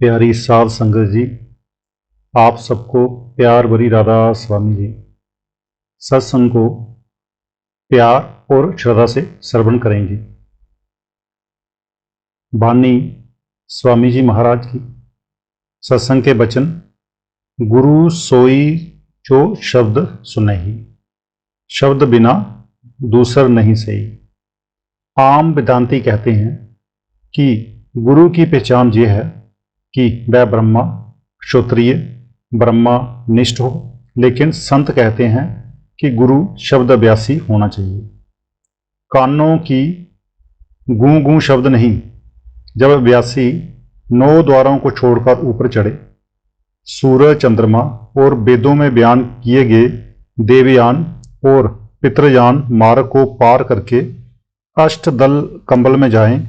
प्यारी साध संगत जी, आप सबको प्यार भरी राधा स्वामी जी। सत्संग को प्यार और श्रद्धा से श्रवण करेंगे। वाणी स्वामी जी महाराज की। सत्संग के वचन। गुरु सोई जो शब्द सुनहि, शब्द बिना दूसर नहीं सही। आम वेदांती कहते हैं कि गुरु की पहचान ये है कि वह ब्रह्मा क्षत्रिय ब्रह्मा निष्ठ हो, लेकिन संत कहते हैं कि गुरु शब्द अभ्यासी होना चाहिए। कानों की गूं गूं शब्द नहीं। जब अभ्यासी 9 द्वारों को छोड़कर ऊपर चढ़े, सूरज चंद्रमा और वेदों में बयान किए गए देवयान और पितृयान मार्ग को पार करके अष्टदल कंबल में जाएं,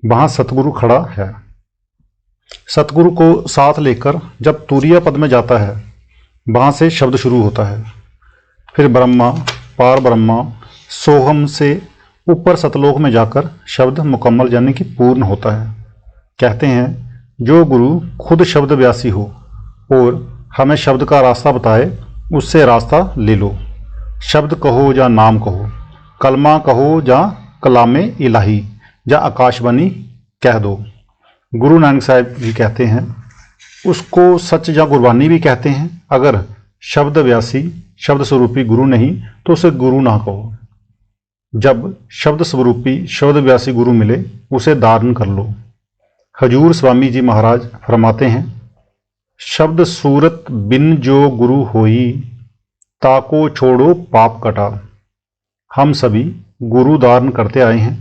वहां सतगुरु खड़ा है। सतगुरु को साथ लेकर जब तुरीय पद में जाता है, वहां से शब्द शुरू होता है। फिर ब्रह्मा पार ब्रह्मा सोहम से ऊपर सतलोक में जाकर शब्द मुकम्मल यानी कि पूर्ण होता है। कहते हैं जो गुरु खुद शब्द व्यासी हो और हमें शब्द का रास्ता बताए, उससे रास्ता ले लो। शब्द कहो या नाम कहो, कलमा कहो या कलामे इलाही या आकाशवाणी कह दो। गुरु नानक साहब जी कहते हैं उसको सच या गुरबानी भी कहते हैं। अगर शब्द व्यासी शब्द स्वरूपी गुरु नहीं तो उसे गुरु ना कहो। जब शब्द स्वरूपी शब्द व्यासी गुरु मिले, उसे धारण कर लो। हजूर स्वामी जी महाराज फरमाते हैं, शब्द सूरत बिन जो गुरु होई, ताको छोड़ो पाप कटा। हम सभी गुरु धारण करते आए हैं।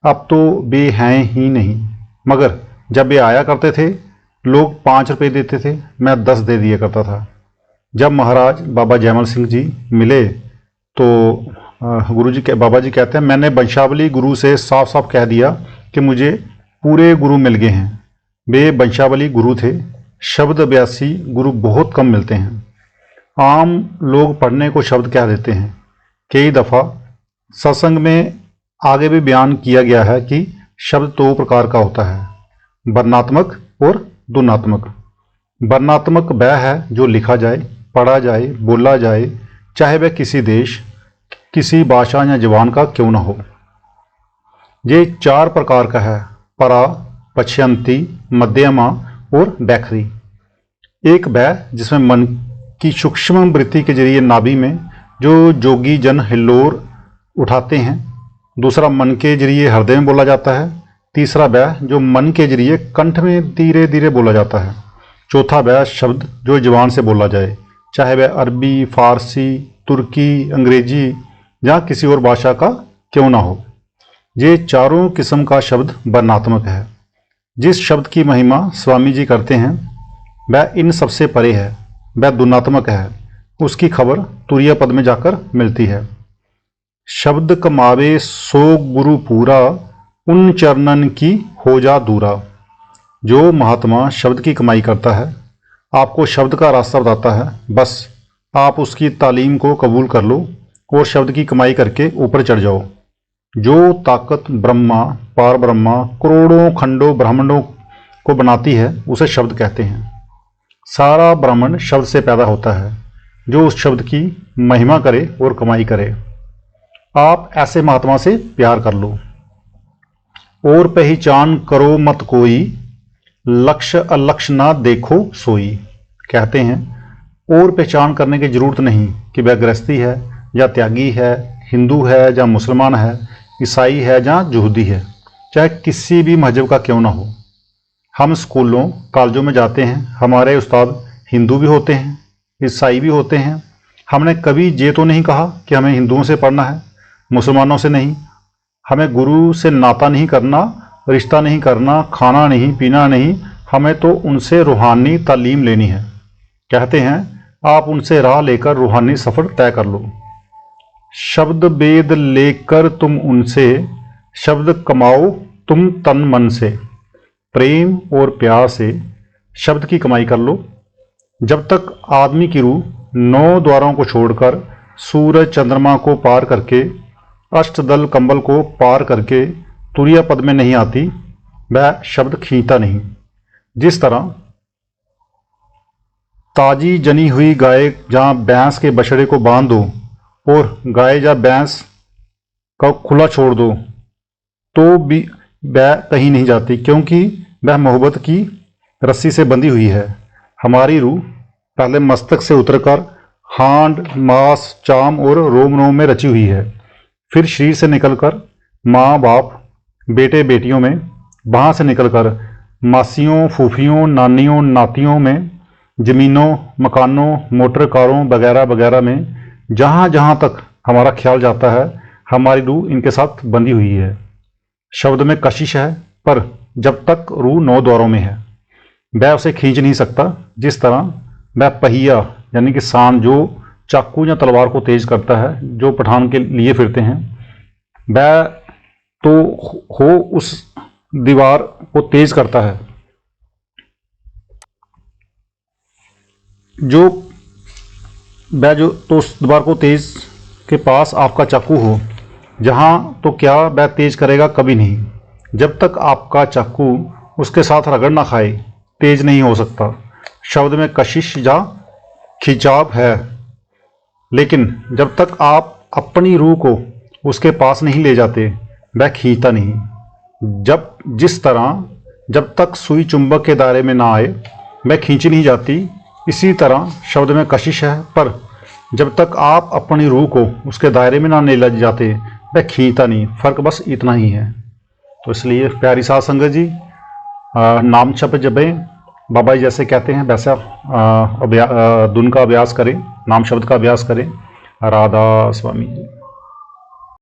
अब तो वे हैं ही नहीं, मगर जब वे आया करते थे, लोग 5 रुपये देते थे, मैं 10 दे दिया करता था। जब महाराज बाबा जयमल सिंह जी मिले तो गुरु जी के बाबा जी कहते हैं, मैंने वंशावली गुरु से साफ साफ कह दिया कि मुझे पूरे गुरु मिल गए हैं। वे वंशावली गुरु थे। शब्द अभ्यासी गुरु बहुत कम मिलते हैं। आम लोग पढ़ने को शब्द कह देते हैं। कई दफ़ा सत्संग में आगे भी बयान किया गया है कि शब्द 2 प्रकार का होता है, वर्णात्मक और ध्वन्यात्मक। वर्णात्मक वह है जो लिखा जाए, पढ़ा जाए, बोला जाए, चाहे वह किसी देश किसी भाषा या जबान का क्यों न हो। ये 4 प्रकार का है, परा, पश्यंती, मध्यमा और बैखरी। एक वह जिसमें मन की सूक्ष्म वृत्ति के जरिए नाभि में जो जोगी जन हिल्लोर उठाते हैं। दूसरा मन के जरिए हृदय में बोला जाता है। तीसरा वह जो मन के जरिए कंठ में धीरे धीरे बोला जाता है। चौथा वह शब्द जो जबान से बोला जाए, चाहे वह अरबी, फारसी, तुर्की, अंग्रेजी या किसी और भाषा का क्यों ना हो। ये चारों किस्म का शब्द वर्णात्मक है। जिस शब्द की महिमा स्वामी जी करते हैं वह इन सबसे परे है, वह ध्वन्यात्मक है। उसकी खबर तुरीय पद में जाकर मिलती है। शब्द कमावे सो गुरु पूरा, उन चरणन की हो जा दूरा। जो महात्मा शब्द की कमाई करता है, आपको शब्द का रास्ता बताता है, बस आप उसकी तालीम को कबूल कर लो और शब्द की कमाई करके ऊपर चढ़ जाओ। जो ताकत ब्रह्मा पार ब्रह्मा करोड़ों खंडों ब्रह्मांडों को बनाती है, उसे शब्द कहते हैं। सारा ब्रह्मांड शब्द से पैदा होता है। जो उस शब्द की महिमा करे और कमाई करे। आप ऐसे महात्मा से प्यार कर लो। और पहचान करो मत कोई, लक्ष्य अलक्ष्य ना देखो सोई। कहते हैं और पहचान करने की जरूरत नहीं कि वह गृहस्थी है या त्यागी है, हिंदू है या मुसलमान है, ईसाई है या यहूदी है, चाहे किसी भी मजहब का क्यों ना हो। हम स्कूलों कॉलेजों में जाते हैं, हमारे उस्ताद हिंदू भी होते हैं, ईसाई भी होते हैं। हमने कभी ये तो नहीं कहा कि हमें हिंदुओं से पढ़ना है, मुसलमानों से नहीं। हमें गुरु से नाता नहीं करना, रिश्ता नहीं करना, खाना नहीं पीना नहीं, हमें तो उनसे रूहानी तालीम लेनी है। कहते हैं आप उनसे राह लेकर रूहानी सफ़र तय कर लो। शब्द वेद लेकर तुम उनसे, शब्द कमाओ तुम तन मन से। प्रेम और प्यार से शब्द की कमाई कर लो। जब तक आदमी की रूह 9 द्वारों को छोड़कर सूरज चंद्रमा को पार करके अष्टदल कंबल को पार करके तुरीय पद में नहीं आती, वह शब्द खींचता नहीं। जिस तरह ताजी जनी हुई गाय जहाँ भैंस के बछड़े को बांध दो और गाय या भैंस का खुला छोड़ दो तो भी वह कहीं नहीं जाती, क्योंकि वह मोहब्बत की रस्सी से बंधी हुई है। हमारी रूह पहले मस्तक से उतरकर हांड, मांस, चाम और रोम रोम में रची हुई है, फिर शरीर से निकलकर माँ बाप, बेटे बेटियों में, वहाँ से निकलकर मासियों, फूफियों, नानियों, नातियों में, ज़मीनों, मकानों, मोटर कारों वगैरह वगैरह में, जहाँ जहाँ तक हमारा ख्याल जाता है हमारी रूह इनके साथ बंधी हुई है। शब्द में कशिश है, पर जब तक रूह 9 द्वारों में है वह उसे खींच नहीं सकता। जिस तरह वह पहिया यानी कि सान जो चाकू या तलवार को तेज करता है, जो पठान के लिए फिरते हैं, वह तो हो उस दीवार को तेज करता है जो वह जो तो उस दीवार को तेज के पास आपका चाकू हो, जहाँ तो क्या वह तेज करेगा, कभी नहीं। जब तक आपका चाकू उसके साथ रगड़ ना खाए तेज नहीं हो सकता। शब्द में कशिश या खिंचाव है, लेकिन जब तक आप अपनी रूह को उसके पास नहीं ले जाते वह खींचता नहीं। जिस तरह जब तक सुई चुंबक के दायरे में ना आए वह खींची नहीं जाती, इसी तरह शब्द में कशिश है, पर जब तक आप अपनी रूह को उसके दायरे में ना ले जाते वह खींचता नहीं। फर्क बस इतना ही है। तो इसलिए प्यारी साध संगत जी, नाम जप जपें, बाबा जी जैसे कहते हैं वैसा धुन का अभ्यास करें, नाम शब्द का अभ्यास करें। राधा स्वामी जी।